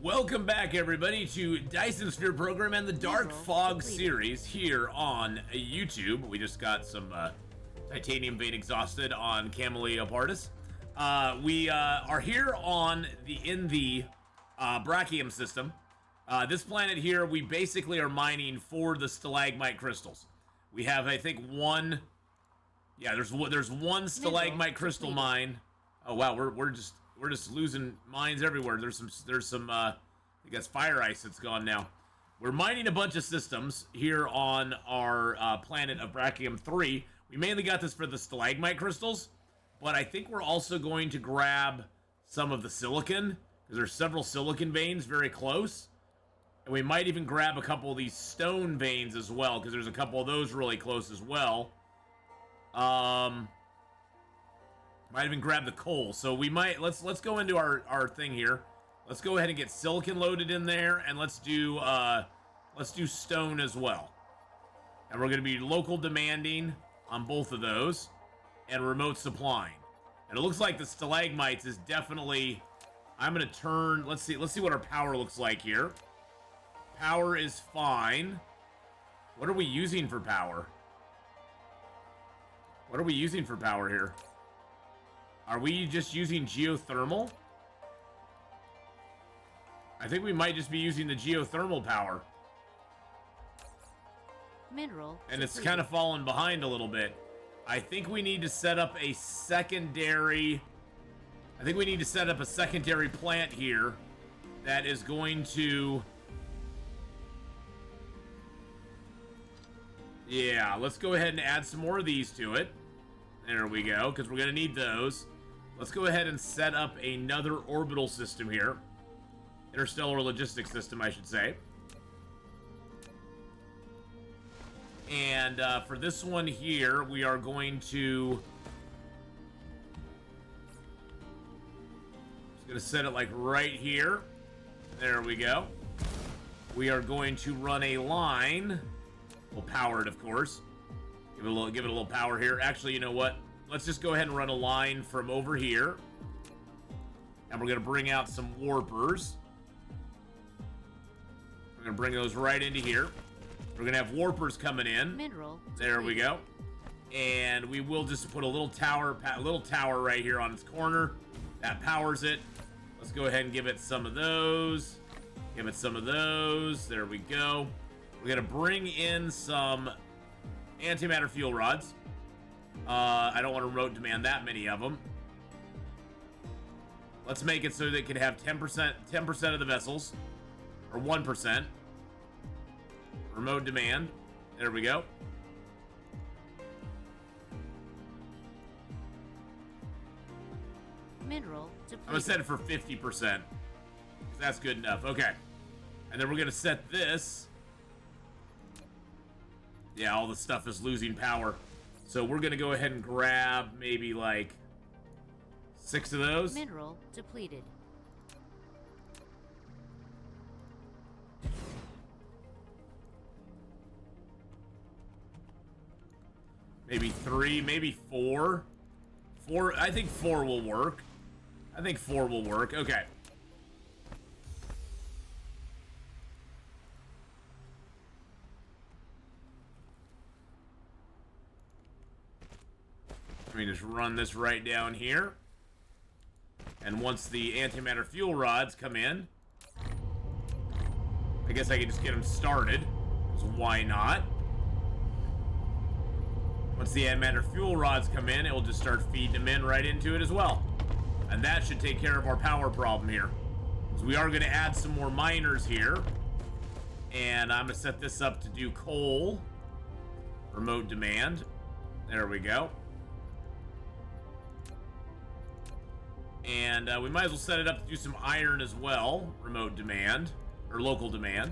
Welcome back, everybody, to Dyson Sphere Program and the Dark Fog series here on YouTube. We just got some titanium vein exhausted on Camellia Pardus. We are here in the Brachium system. This planet here, we basically are mining for the stalagmite crystals. We have, I think, one. Yeah, there's one stalagmite crystal mine. Oh wow, we're just losing mines everywhere. There's some I guess fire ice that's gone now. We're mining a bunch of systems here on our planet of Brachium 3. We mainly got this for the stalagmite crystals, but I think we're also going to grab some of the silicon, because there's several silicon veins very close. And we might even grab a couple of these stone veins as well, because there's a couple of those really close as well. Might even grab the coal. So we might let's go into our thing here. Let's go ahead and get silicon loaded in there, and let's do stone as well. And we're going to be local demanding on both of those, and remote supplying. And it looks like the stalagmites is definitely. I'm going to turn. Let's see what our power looks like here. Power is fine. What are we using for power? What are we using for power here? Are we just using geothermal? I think we might just be using the geothermal power. Mineral. And it's kind of fallen behind a little bit. I think we need to set up a secondary... I think we need to set up a secondary plant here that is going to... Yeah, let's go ahead and add some more of these to it. There we go, because we're going to need those. Let's go ahead and set up another orbital system here. Interstellar logistics system, I should say. And for this one here, we are going to... Just going to set it like right here. There we go. We are going to run a line. We'll power it, of course. Give it a little power here. Actually, you know what? Let's just go ahead and run a line from over here. And we're going to bring out some warpers. We're going to bring those right into here. We're going to have warpers coming in. Mineral. There we go. And we will just put a little tower right here on its corner. That powers it. Let's go ahead and give it some of those. Give it some of those. There we go. We're going to bring in some antimatter fuel rods. I don't want to remote demand that many of them. Let's make it so they can have 10% of the vessels, or 1%. Remote demand. There we go. Mineral depleted. I'm gonna set it for 50%, because that's good enough. Okay, and then we're gonna set this. Yeah, all the stuff is losing power. So we're going to go ahead and grab maybe like 6 of those. Mineral depleted. Maybe 3, maybe 4. 4, I think 4 will work. Okay. Let me just run this right down here. And once the antimatter fuel rods come in, I guess I can just get them started, because why not? Once the antimatter fuel rods come in, it will just start feeding them in right into it as well. And that should take care of our power problem here. So we are going to add some more miners here. And I'm going to set this up to do coal. Remote demand. There we go. And we might as well set it up to do some iron as well. Remote demand. Or local demand.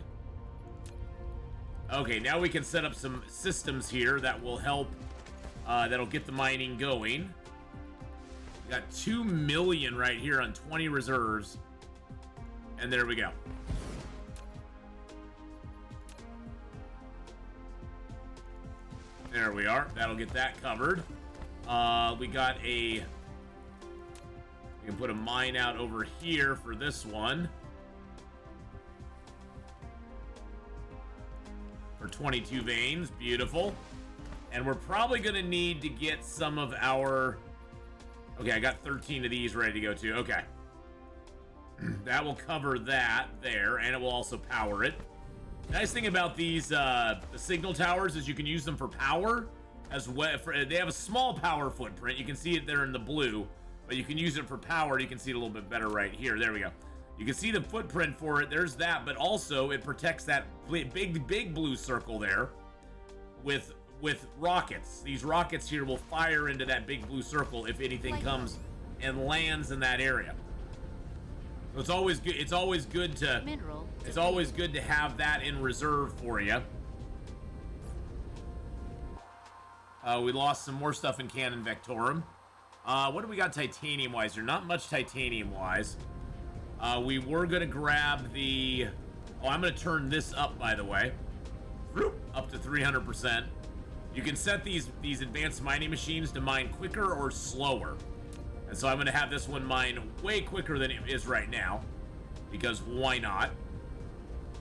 Okay, now we can set up some systems here that will help. That'll get the mining going. We got 2 million right here on 20 reserves. And there we go. There we are. That'll get that covered. We got a... We can put a mine out over here for this one. for 22 veins. Beautiful. And we're probably going to need to get some of our... Okay, I got 13 of these ready to go too. Okay. That will cover that there, and it will also power it. Nice thing about these the signal towers is you can use them for power as well. They have a small power footprint. You can see it there in the blue, but you can use it for power. You can see it a little bit better right here. There we go. You can see the footprint for it. There's that, but also it protects that big blue circle there with rockets. These rockets here will fire into that big blue circle if anything comes and lands in that area. So it's always good. It's always good to. It's always good to have that in reserve for you. We lost some more stuff in Cannon Vectorum. What do we got titanium-wise? There's not much titanium-wise. We were gonna grab the. Oh, I'm gonna turn this up, by the way. Up to 300%. You can set these advanced mining machines to mine quicker or slower. And so I'm going to have this one mine way quicker than it is right now, because why not?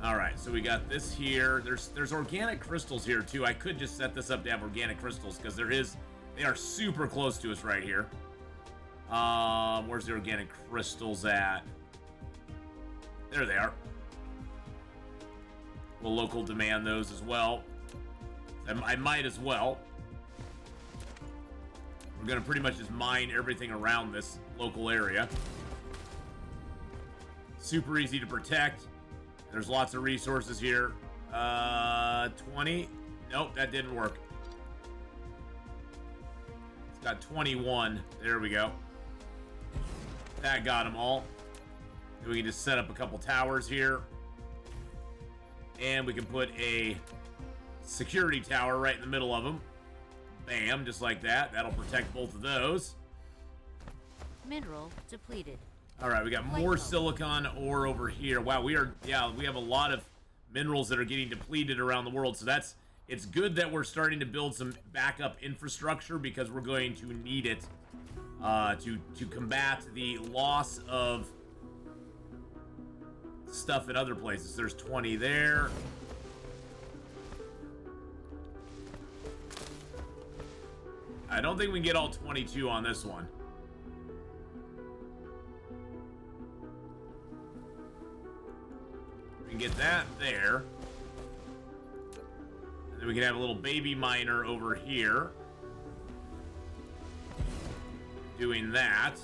All right, so we got this here. There's organic crystals here too. I could just set this up to have organic crystals because they are super close to us right here. Where's the organic crystals at? There they are. We'll local demand those as well. I might as well. We're gonna pretty much just mine everything around this local area. Super easy to protect. There's lots of resources here. 20. Nope, that didn't work. It's got 21. There we go. That got them all. Then we can just set up a couple towers here. And we can put a security tower right in the middle of them. Bam, just like that. That'll protect both of those. Mineral depleted. All right, we got more silicon ore over here. Wow, we have a lot of minerals that are getting depleted around the world. So it's good that we're starting to build some backup infrastructure because we're going to need it to combat the loss of stuff in other places. There's 20 there. I don't think we can get all 22 on this one. We can get that there. And then we can have a little baby miner over here. Doing that.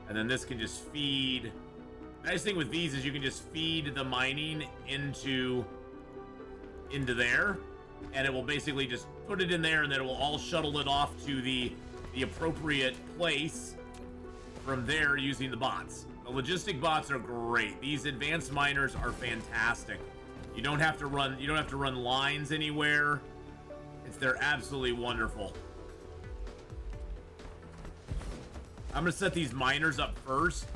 And then this can just feed. The nice thing with these is you can just feed the mining into there. And it will basically just put it in there, and then it will all shuttle it off to the appropriate place from there using the bots. The logistic bots are great. These advanced miners are fantastic. You don't have to run lines anywhere. They're absolutely wonderful. I'm gonna set these miners up first,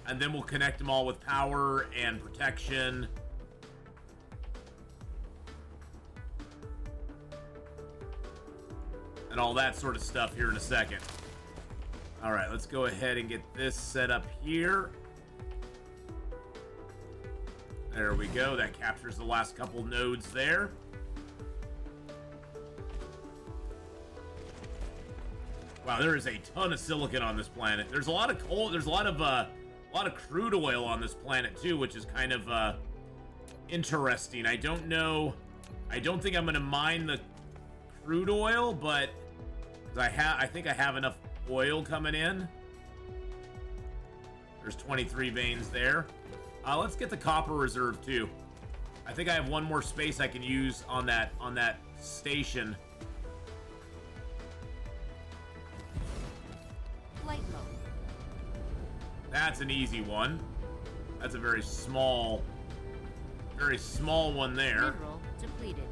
and then we'll connect them all with power and protection. And all that sort of stuff here in a second. All right, let's go ahead and get this set up here. There we go. That captures the last couple nodes there. Wow, there is a ton of silicon on this planet. There's a lot of coal. There's a lot of crude oil on this planet too, which is kind of interesting. I don't know. I don't think I'm gonna mine the crude oil, but I think I have enough oil coming in. There's 23 veins there. Let's get the copper reserve too. I think I have one more space I can use on that station. Light mode. That's an easy one. That's a very small one there. Mineral depleted.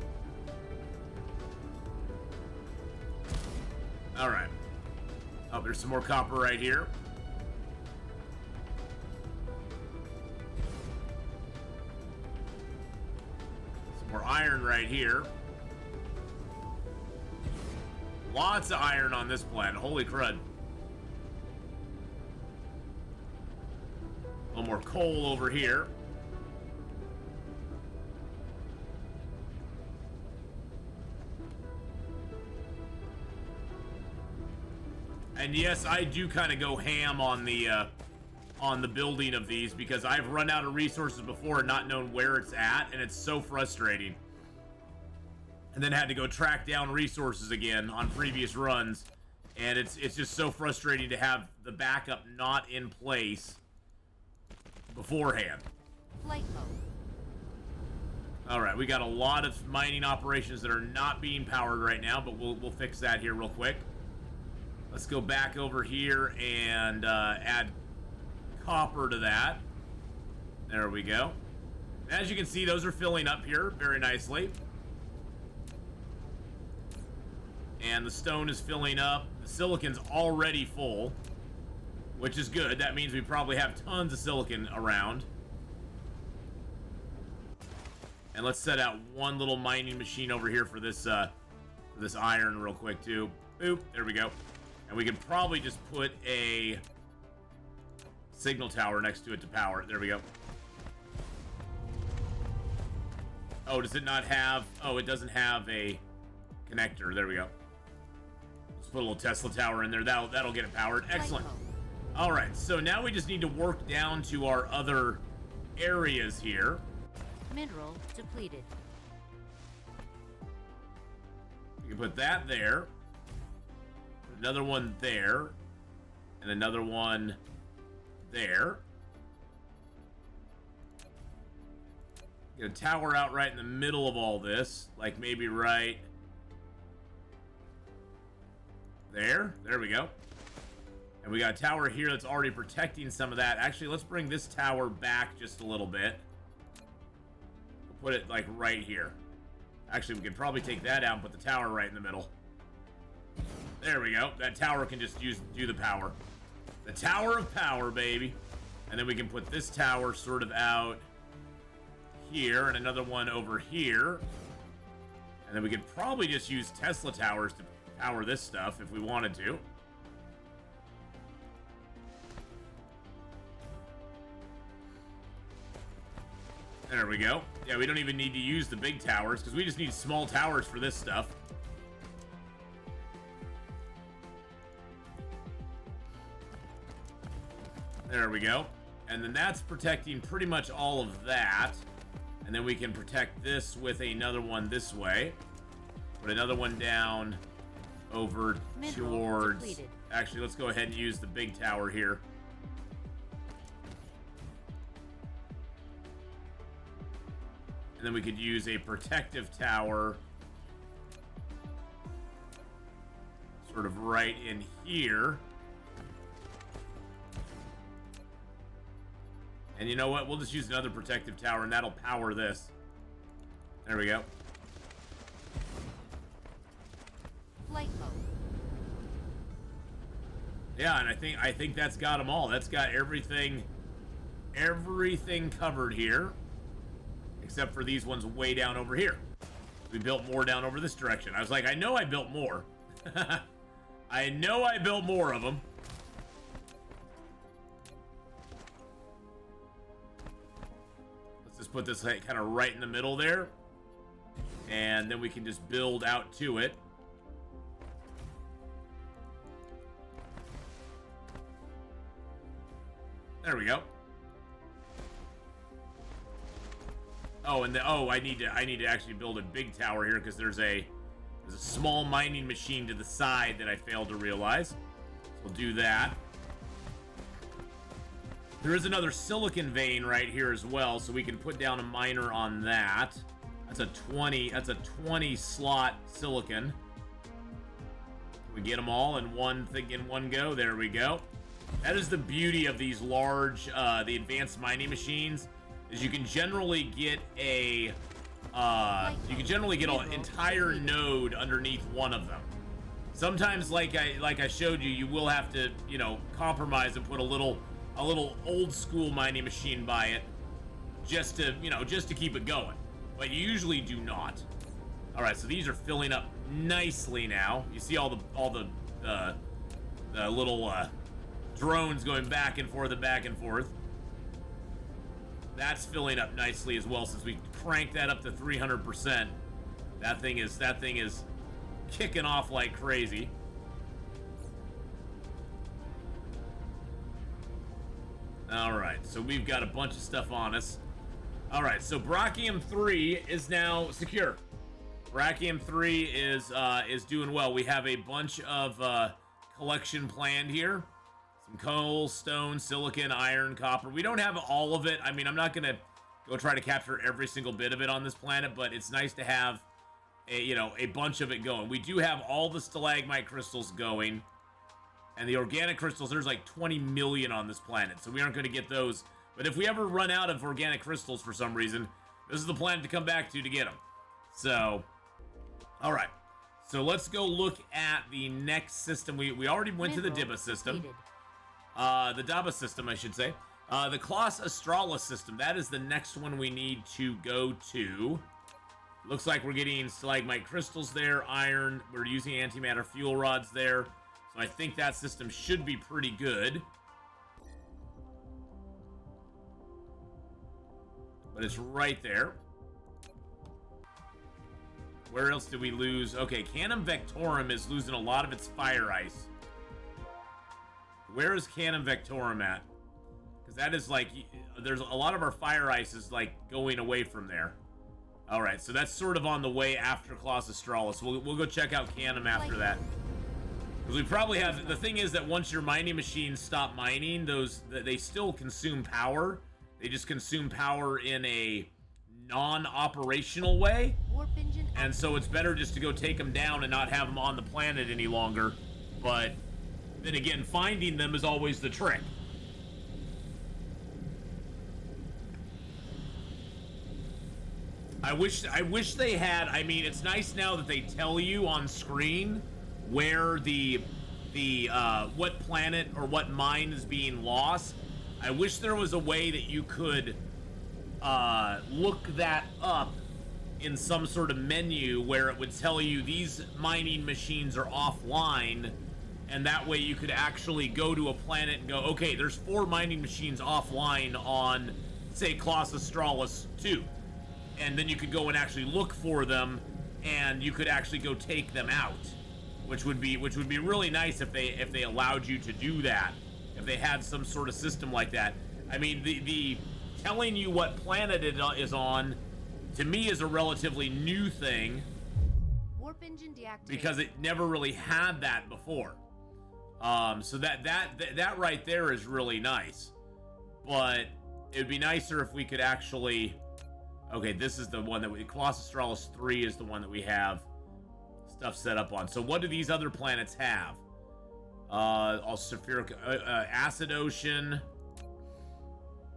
All right. Oh, there's some more copper right here. Some more iron right here. Lots of iron on this planet. Holy crud. A little more coal over here. And yes, I do kind of go ham on the building of these because I've run out of resources before and not known where it's at, and it's so frustrating. And then had to go track down resources again on previous runs, and it's just so frustrating to have the backup not in place beforehand. Flight mode. All right, we got a lot of mining operations that are not being powered right now, but we'll fix that here real quick. Let's go back over here and add copper to that. There we go. As you can see, those are filling up here very nicely. And the stone is filling up. The silicon's already full, which is good. That means we probably have tons of silicon around. And let's set out one little mining machine over here for this iron real quick too. Boop, there we go. And we could probably just put a signal tower next to it to power it. There we go. Oh, does it not have... Oh, it doesn't have a connector. There we go. Let's put a little Tesla tower in there. That'll get it powered. Excellent. All right, so now we just need to work down to our other areas here. Mineral depleted. We can put that there. Put another one there. And another one there. Get a tower out right in the middle of all this. Like maybe right there. There we go. And we got a tower here that's already protecting some of that. Actually, let's bring this tower back just a little bit. We'll put it like right here. Actually, we could probably take that out and put the tower right in the middle. There we go. That tower can just do the power. The tower of power, baby. And then we can put this tower sort of out here and another one over here. And then we could probably just use Tesla towers to power this stuff if we wanted to. There we go. Yeah, we don't even need to use the big towers because we just need small towers for this stuff. There we go. And then that's protecting pretty much all of that. And then we can protect this with another one this way. Put another one down over towards... Depleted. Actually, let's go ahead and use the big tower here. And then we could use a protective tower sort of right in here. And you know what? We'll just use another protective tower and that'll power this. There we go. Flight mode. Yeah, and I think that's got them all. That's got everything covered here. Except for these ones way down over here. We built more down over this direction. I was like, I know I built more. I know I built more of them. Let's just put this kind of right in the middle there. And then we can just build out to it. There we go. Oh, and I need to actually build a big tower here because there's a small mining machine to the side that I failed to realize. So we'll do that. There is another silicon vein right here as well, so we can put down a miner on that. That's a 20 slot silicon. We get them all in one thing in one go. There we go. That is the beauty of these large, the advanced mining machines. Is you can generally get an entire node underneath one of them. Sometimes, like I showed you, you will have to, you know, compromise and put a little old school mining machine by it, just to keep it going. But you usually do not. All right, so these are filling up nicely now. You see all the little drones going back and forth and back and forth. That's filling up nicely as well since we cranked that up to 300%. That thing is kicking off like crazy. Alright, so we've got a bunch of stuff on us. Alright, so Brachium 3 is now secure. Brachium 3 is doing well. We have a bunch of collection planned here. Some coal, stone, silicon, iron, copper. We don't have all of it. I mean, I'm not going to go try to capture every single bit of it on this planet, but it's nice to have a bunch of it going. We do have all the stalagmite crystals going. And the organic crystals, there's like 20 million on this planet, so we aren't going to get those. But if we ever run out of organic crystals for some reason, this is the planet to come back to get them. So, alright. So let's go look at the next system. We already went to the Dibba system. The Daba system, I should say. The Claus Australis system, that is the next one we need to go to. Looks like we're getting stalagmite crystals there, iron. We're using antimatter fuel rods there. So I think that system should be pretty good. But it's right there. Where else did we lose? Okay, Canum Vectorum is losing a lot of its fire ice. Where is Canum Vectorum at? Because that is like, there's a lot of our fire ice is like going away from there. Alright, so that's sort of on the way after Claus Australis. We'll go check out Canum after that. Because we probably have, the thing is that once your mining machines stop mining, they still consume power. They just consume power in a non-operational way. And so it's better just to go take them down and not have them on the planet any longer. But then again, finding them is always the trick. I wish they had, I mean, it's nice now that they tell you on screen where what planet or what mine is being lost. I wish there was a way that you could look that up in some sort of menu where it would tell you these mining machines are offline, and that way you could actually go to a planet and go, okay, there's 4 mining machines offline on, say, Claus Australis 2. And then you could go and actually look for them, and you could actually go take them out. Which would be really nice if they allowed you to do that, if they had some sort of system like that. I mean, the telling you what planet it is on, to me, is a relatively new thing. Warp engine deactivated. Because it never really had that before. So that right there is really nice. But it would be nicer if we could actually. Okay, this is the one that Claus Australis 3 is the one that we have stuff set up on. So what do these other planets have? All sulfuric acid ocean.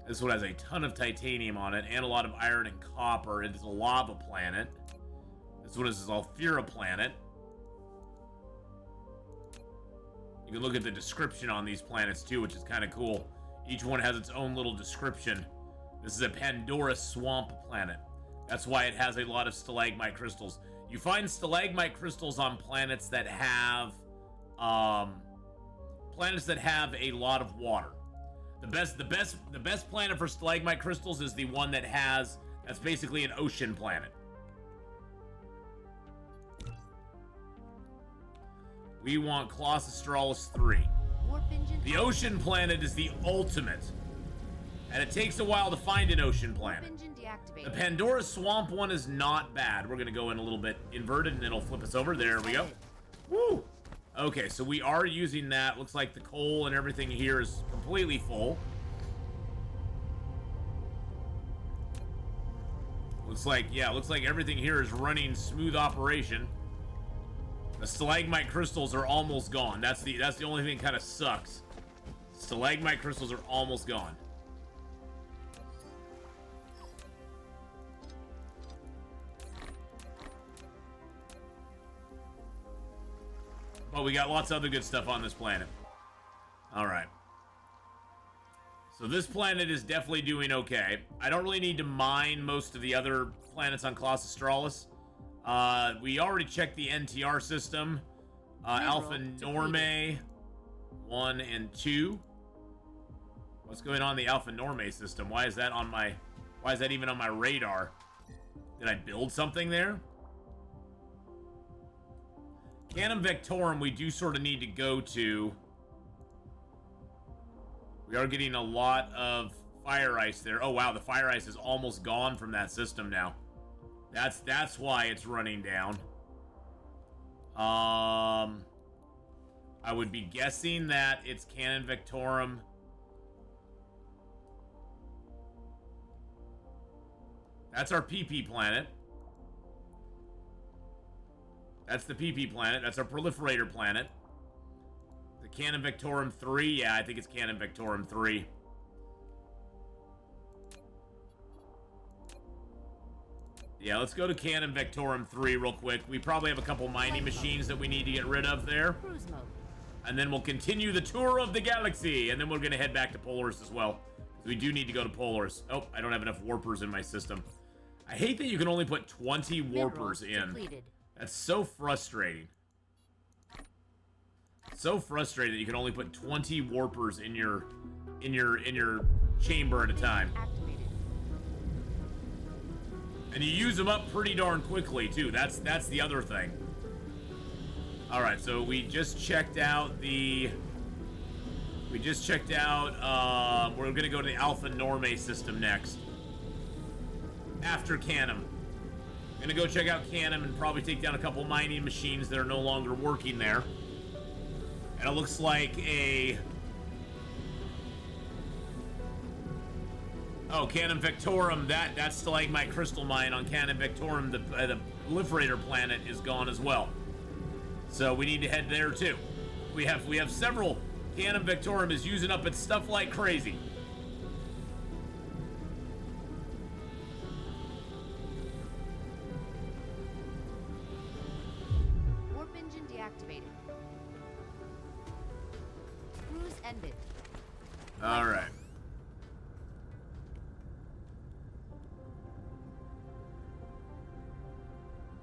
This one has a ton of titanium on it and a lot of iron and copper. It is a lava planet. This one is a sulfura planet. You can look at the description on these planets too, which is kind of cool. Each one has its own little description. This is a Pandora swamp planet. That's why it has a lot of stalagmite crystals. You find stalagmite crystals on planets that have a lot of water. The best planet for stalagmite crystals is the one that's basically an ocean planet. We want Claus Australis 3. The ocean planet is the ultimate. And it takes a while to find an ocean planet. The Pandora Swamp one is not bad. We're going to go in a little bit inverted and it'll flip us over. There we go. Woo! Okay, so we are using that. Looks like the coal and everything here is completely full. Looks like everything here is running smooth operation. The stalagmite crystals are almost gone. That's the only thing that kind of sucks. Stalagmite crystals are almost gone. But we got lots of other good stuff on this planet. Alright. So this planet is definitely doing okay. I don't really need to mine most of the other planets on Claus Australis. We already checked the NTR system. Alpha Normae 1 and 2. What's going on in the Alpha Normae system? Why is that even on my radar? Did I build something there? Canum Vectorum we do sort of need to go to. We are getting a lot of fire ice there. Oh wow, the fire ice is almost gone from that system now. That's why it's running down. I would be guessing that it's Cannon Victorum. That's our PP planet. That's the PP planet. That's our proliferator planet. The Cannon Victorum 3. Yeah, I think it's Cannon Victorum 3. Yeah, let's go to Cannon Victorum 3 real quick. We probably have a couple mining machines that we need to get rid of there. Cruise mode. And then we'll continue the tour of the galaxy. And then we're going to head back to Polaris as well. We do need to go to Polaris. Oh, I don't have enough warpers in my system. I hate that you can only put 20 warpers in. Depleted. That's so frustrating. So frustrating that you can only put 20 warpers in your chamber at a time. Activated. And you use them up pretty darn quickly too. That's the other thing. All right, so we just checked out the. We're gonna go to the Alpha Norme system next. After Canum. I'm gonna go check out Canum and probably take down a couple mining machines that are no longer working there. And it looks like a... Oh, Cannon Victorum, that's Stalagmite Crystal Mine on Cannon Victorum. The proliferator planet is gone as well. So we need to head there too. We have several. Cannon Victorum is using up its stuff like crazy. Warp engine deactivated. Cruise ended. All right.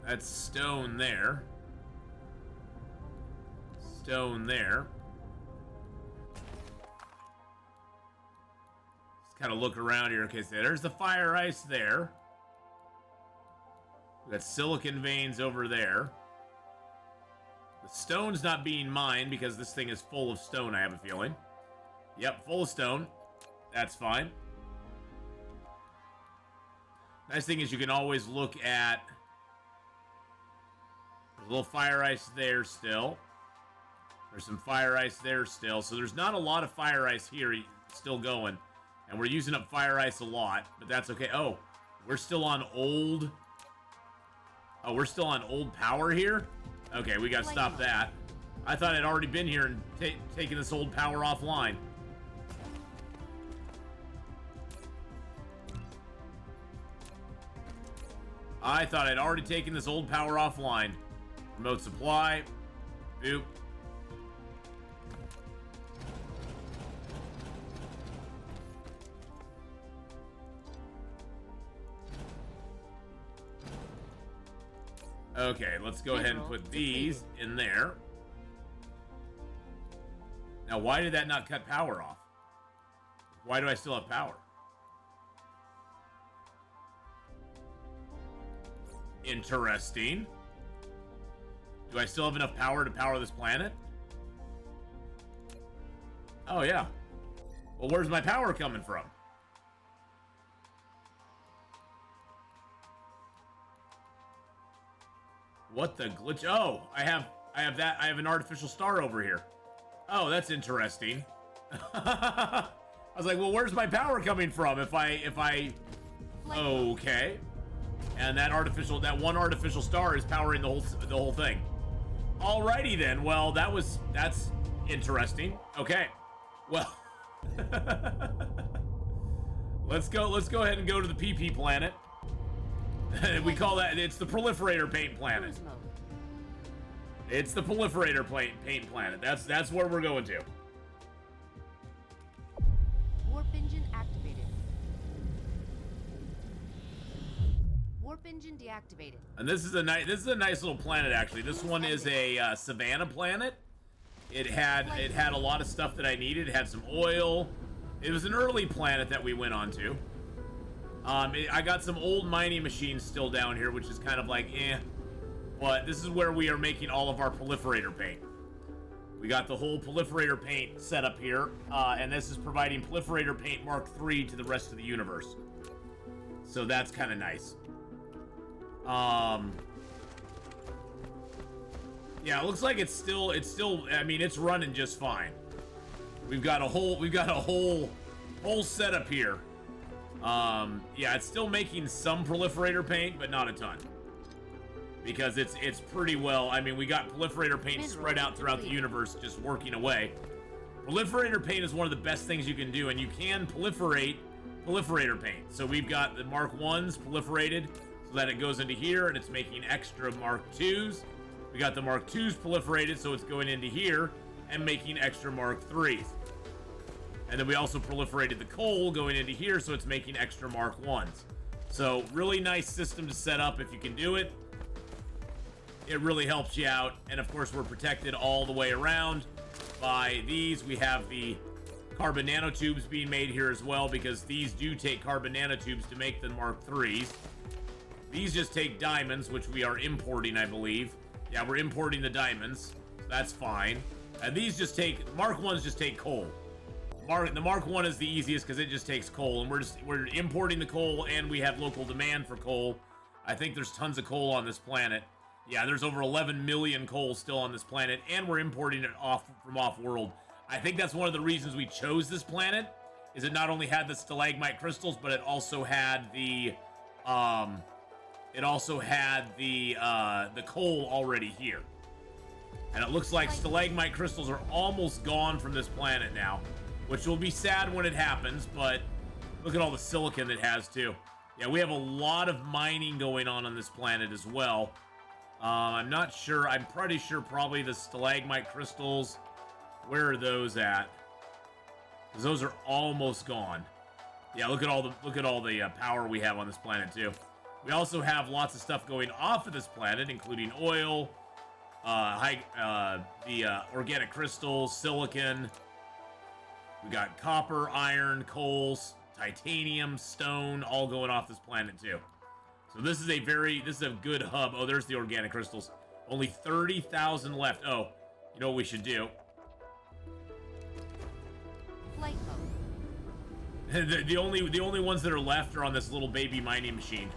That's stone there. Stone there. Just kind of look around here. Okay, so there's the fire ice there. We got silicon veins over there. The stone's not being mined because this thing is full of stone, I have a feeling. Yep, full of stone. That's fine. Nice thing is you can always look at... There's a little fire ice there still. There's some fire ice there still. So there's not a lot of fire ice here still going. And we're using up fire ice a lot, but that's okay. Oh, we're still on old... Oh, we're still on old power here? Okay, we gotta stop that. I thought I'd already been here and taken this old power offline. I thought I'd already taken this old power offline. Remote supply. Boop. Okay, let's go ahead and put these in there. Now, why did that not cut power off? Why do I still have power? Interesting. Do I still have enough power to power this planet? Oh, yeah. Well, where's my power coming from? What the glitch? Oh, I have an artificial star over here. Oh, that's interesting. I was like, well, where's my power coming from if I okay. And that one artificial star is powering the whole thing. Alrighty then. Well, that's interesting. Okay. Well, let's go ahead and go to the PP planet. We call that, it's the proliferator paint planet. It's the proliferator paint planet. That's where we're going to. Warp engine activated. Warp engine deactivated. And this is a nice little planet actually. This one is a savanna planet. It had a lot of stuff that I needed. It had some oil. It was an early planet that we went on to. I got some old mining machines still down here, which is kind of like, eh. But this is where we are making all of our proliferator paint. We got the whole proliferator paint set up here, and this is providing proliferator paint Mark III to the rest of the universe. So that's kind of nice. Yeah, it looks like it's still, I mean, it's running just fine. We've got a whole setup here. Yeah, it's still making some proliferator paint, but not a ton. Because it's pretty well, I mean, we got proliferator paint spread out throughout the universe just working away. Proliferator paint is one of the best things you can do, and you can proliferate proliferator paint. So we've got the Mark 1s proliferated so that it goes into here and it's making extra Mark 2s. We got the Mark 2s proliferated so it's going into here and making extra Mark 3s. And then we also proliferated the coal going into here so it's making extra Mark 1s. So really nice system to set up if you can do it. It really helps you out. And of course we're protected all the way around by these. We have the carbon nanotubes being made here as well because these do take carbon nanotubes to make the Mark 3s. These just take diamonds, which we are importing, I believe. Yeah, we're importing the diamonds. So that's fine. And these just take, Mark 1s just take coal. The Mark 1 is the easiest because it just takes coal. And we're importing the coal and we have local demand for coal. I think there's tons of coal on this planet. Yeah, there's over 11 million coal still on this planet, and we're importing it from off-world. I think that's one of the reasons we chose this planet, is it not only had the stalagmite crystals, but it also had the coal already here. And it looks like stalagmite crystals are almost gone from this planet now, which will be sad when it happens, but look at all the silicon it has too. Yeah, we have a lot of mining going on this planet as well. I'm not sure. I'm pretty sure probably the stalagmite crystals. Where are those at? Because those are almost gone. Yeah, look at all the power we have on this planet too. We also have lots of stuff going off of this planet, including oil, organic crystals, silicon. We got copper, iron, coals, titanium, stone, all going off this planet too. So this is a good hub. Oh, there's the organic crystals. Only 30,000 left. Oh, you know what we should do? Flight mode. the only ones that are left are on this little baby mining machine.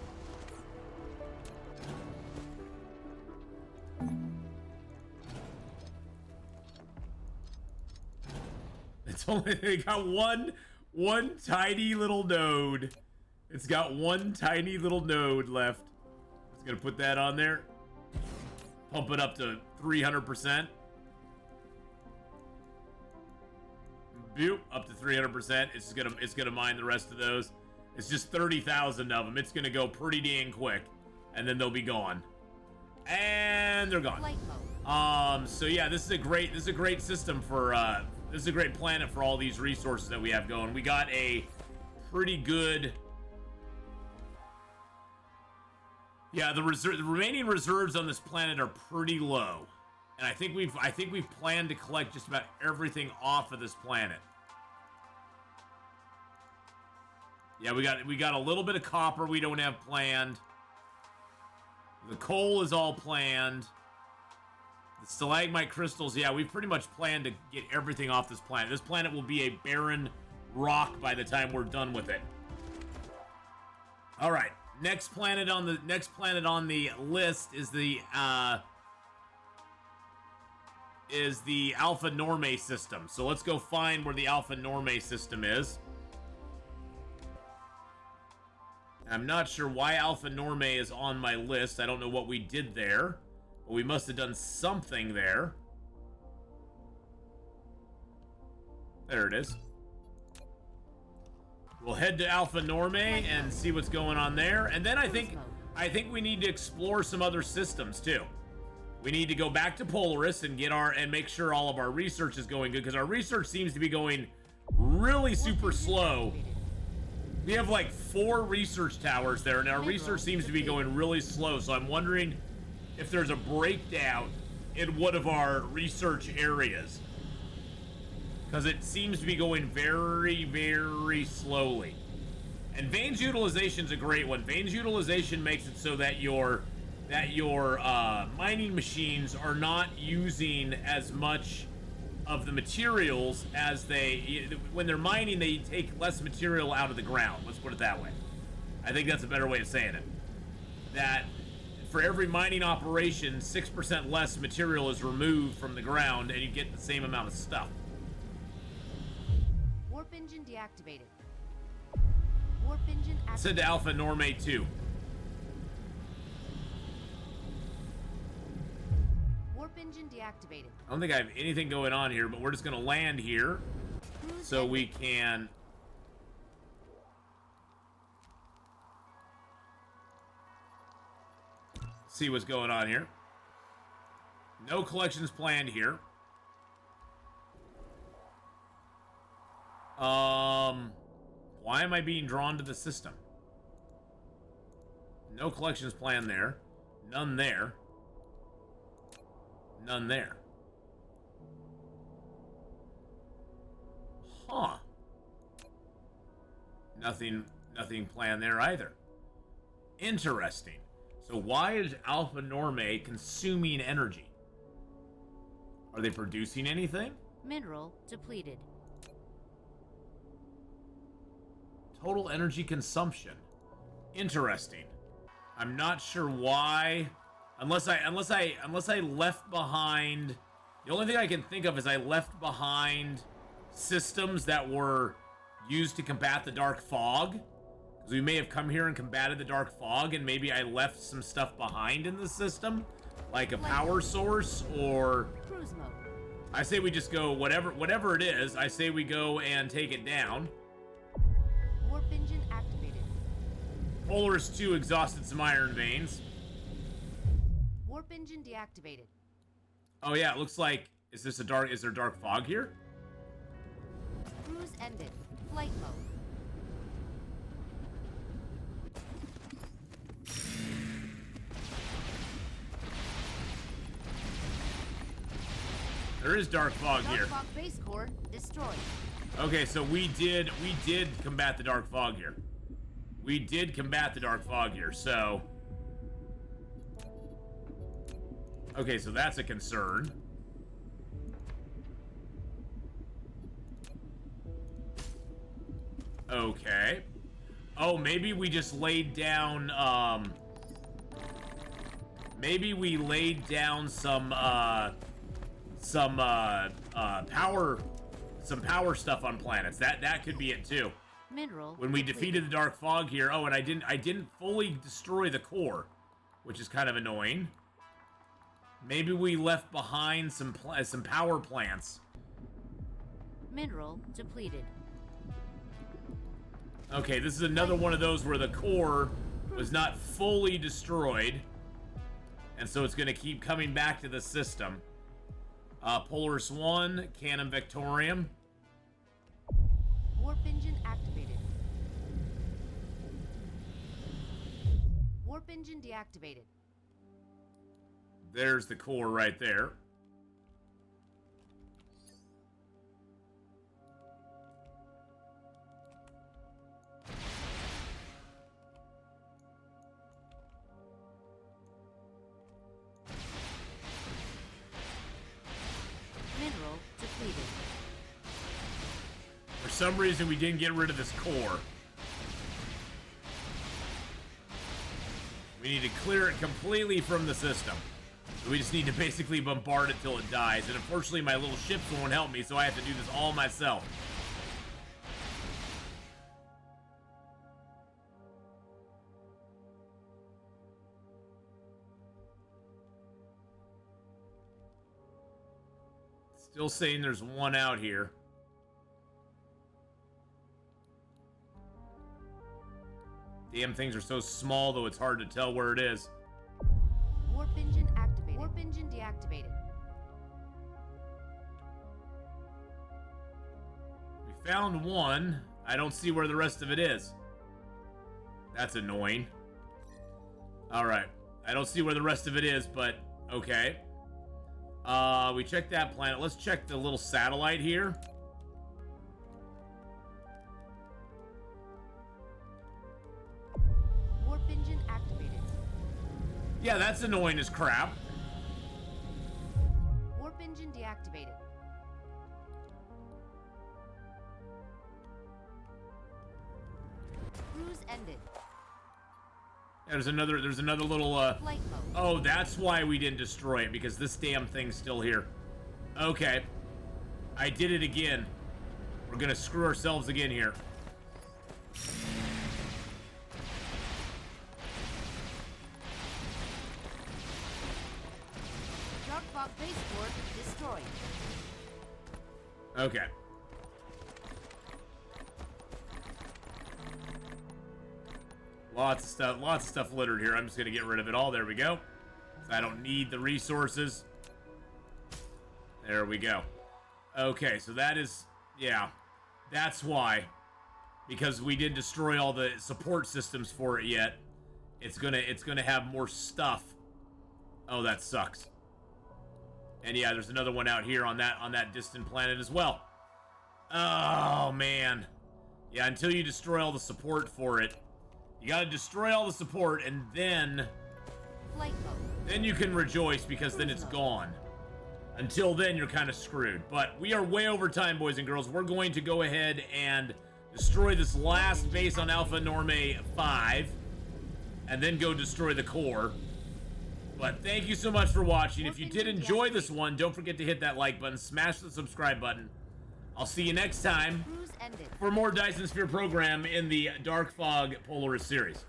It's only, they got one tiny little node. It's got one tiny little node left. Just gonna put that on there. Pump it up to 300%. Boop, up to 300%. It's gonna mine the rest of those. It's just 30,000 of them. It's gonna go pretty dang quick, and then they'll be gone. And they're gone. So yeah, this is a great system for this is a great planet for all these resources that we have going. We got a pretty good. Yeah, the remaining reserves on this planet are pretty low, and I think we've planned to collect just about everything off of this planet. Yeah, we got a little bit of copper we don't have planned. The coal is all planned. The stalagmite crystals, yeah, we've pretty much planned to get everything off this planet. This planet will be a barren rock by the time we're done with it. All right. Next planet on the list is the Alpha Normae system. So let's go find where the Alpha Normae system is. I'm not sure why Alpha Normae is on my list. I don't know what we did there, but we must have done something there. There it is. We'll head to Alpha Normae and see what's going on there. And then I think we need to explore some other systems too. We need to go back to Polaris and make sure all of our research is going good, because our research seems to be going really super slow. We have like 4 research towers there, and our research seems to be going really slow. So I'm wondering if there's a breakdown in one of our research areas, because it seems to be going very, very slowly. And Vane's utilization is a great one. Vane's utilization makes it so that your mining machines are not using as much of the materials as when they're mining, they take less material out of the ground. Let's put it that way. I think that's a better way of saying it. That for every mining operation, 6% less material is removed from the ground, and you get the same amount of stuff. Warp engine deactivated. Warp engine activated. Send to Alpha Norme 2. Warp engine deactivated. I don't think I have anything going on here, but we're just going to land here so we can... see what's going on here. No collections planned here. Why am I being drawn to the system? No collections planned there. None there. None there. Huh. Nothing planned there either. Interesting. So why is Alpha Norme consuming energy? Are they producing anything? Mineral depleted. Total energy consumption. Interesting. I'm not sure why. Unless I left behind. The only thing I can think of is I left behind systems that were used to combat the dark fog. Because we may have come here and combated the dark fog, and maybe I left some stuff behind in the system, like a power source or. Cruise mode. I say we just go whatever it is. I say we go and take it down. Warp engine activated. Polaris 2 exhausted some iron veins. Warp engine deactivated. Oh yeah, it looks like is there dark fog here? Cruise ended. Flight mode. There is dark fog here. Dark fog base core destroyed. Okay, so we did combat the dark fog here. We did combat the dark fog here, so. Okay, so that's a concern. Okay. Oh, maybe we just laid down, maybe we laid down some power stuff on planets. That could be it too. Mineral. When we defeated the dark fog here. Oh, and I didn't fully destroy the core, which is kind of annoying. Maybe we left behind some power plants. Mineral depleted. Okay, this is another one of those where the core was not fully destroyed, and so it's going to keep coming back to the system. Polaris 1, Cannon Victorium. Warp engine activated. Warp engine deactivated. There's the core right there. Mineral depleted. For some reason, we didn't get rid of this core. We need to clear it completely from the system. We just need to basically bombard it till it dies. And unfortunately, my little ships won't help me, so I have to do this all myself. Still saying there's one out here. Damn things are so small, though, it's hard to tell where it is. Warp engine activated. Warp engine deactivated. We found one. I don't see where the rest of it is. That's annoying. Alright. I don't see where the rest of it is, but okay. We checked that planet. Let's check the little satellite here. Warp engine activated. Yeah, that's annoying as crap. Warp engine deactivated. ended. There's another little, Flight mode. oh, that's why we didn't destroy it, because this damn thing's still here. Okay. I did it again. We're gonna screw ourselves again here. Dark fog baseboard destroyed. Okay. Lots of stuff littered here. I'm just gonna get rid of it all. There we go. I don't need the resources. There we go. Okay, so that is, yeah, that's why. Because we didn't destroy all the support systems for it yet. It's gonna have more stuff. Oh, that sucks. And yeah, there's another one out here on that distant planet as well. Oh man. Yeah, until you destroy all the support for it. You gotta destroy all the support, and then you can rejoice, because then it's gone. Until then, you're kind of screwed. But we are way over time, boys and girls. We're going to go ahead and destroy this last base on Alpha Norme 5, and then go destroy the core. But thank you so much for watching. If you did enjoy this one, don't forget to hit that like button, smash the subscribe button. I'll see you next time for more Dyson Sphere program in the Dark Fog Polaris series.